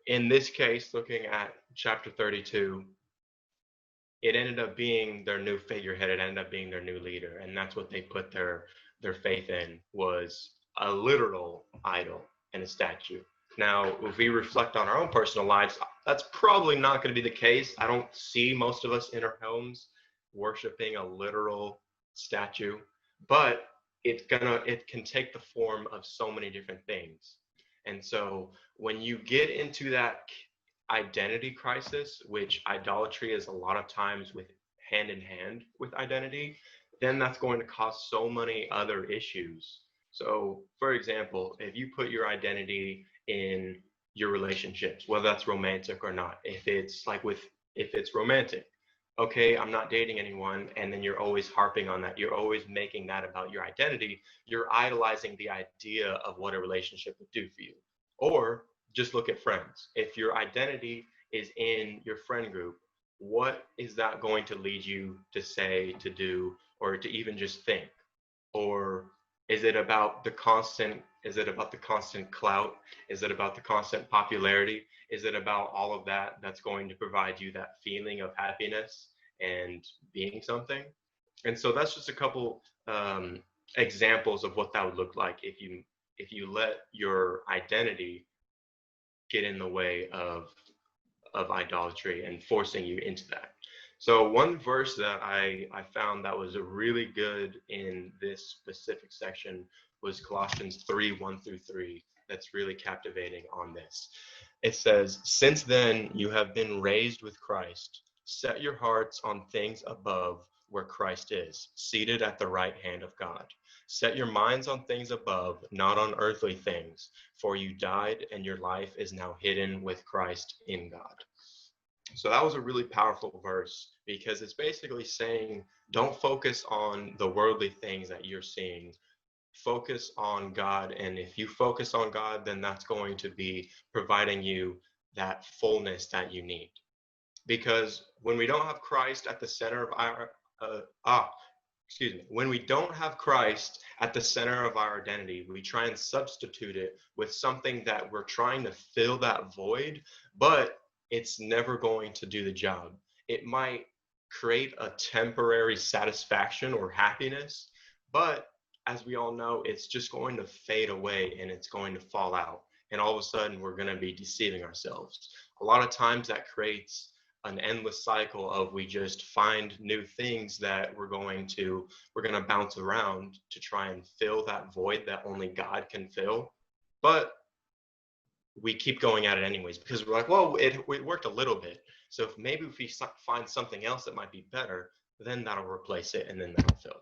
in this case, looking at chapter 32, it ended up being their new figurehead. It ended up being their new leader, and that's what they put their faith in, was a literal idol and a statue. Now, if we reflect on our own personal lives, that's probably not going to be the case. I don't see most of us in our homes worshiping a literal statue, but it can take the form of so many different things. And so when you get into that identity crisis, which idolatry is a lot of times with hand in hand with identity, then that's going to cause so many other issues. So, for example, if you put your identity in your relationships, whether that's romantic or not, if it's romantic, okay, I'm not dating anyone, and then you're always harping on that, you're always making that about your identity, you're idolizing the idea of what a relationship would do for you. Or just look at friends. If your identity is in your friend group, what is that going to lead you to say, to do, or to even just think? Or is it about the constant clout? Is it about the constant popularity? Is it about all of that that's going to provide you that feeling of happiness and being something? And so that's just a couple examples of what that would look like if you let your identity get in the way of idolatry and forcing you into that. So one verse that I found that was really good in this specific section was Colossians 3, 1 through 3. That's really captivating on this. It says, "Since then you have been raised with Christ. Set your hearts on things above where Christ is, seated at the right hand of God. Set your minds on things above, not on earthly things, for you died and your life is now hidden with Christ in God." So that was a really powerful verse because it's basically saying, don't focus on the worldly things that you're seeing. Focus on God. And if you focus on God, then that's going to be providing you that fullness that you need. Because when we don't have Christ at the center of when we don't have Christ at the center of our identity, we try and substitute it with something that we're trying to fill that void, but it's never going to do the job. It might create a temporary satisfaction or happiness, but as we all know, it's just going to fade away and it's going to fall out. And all of a sudden, we're going to be deceiving ourselves. A lot of times that creates an endless cycle of we just find new things that we're going to bounce around to try and fill that void that only God can fill. But we keep going at it anyways because we're like, well, it worked a little bit. So if we find something else that might be better, then that'll replace it and then that'll fill it.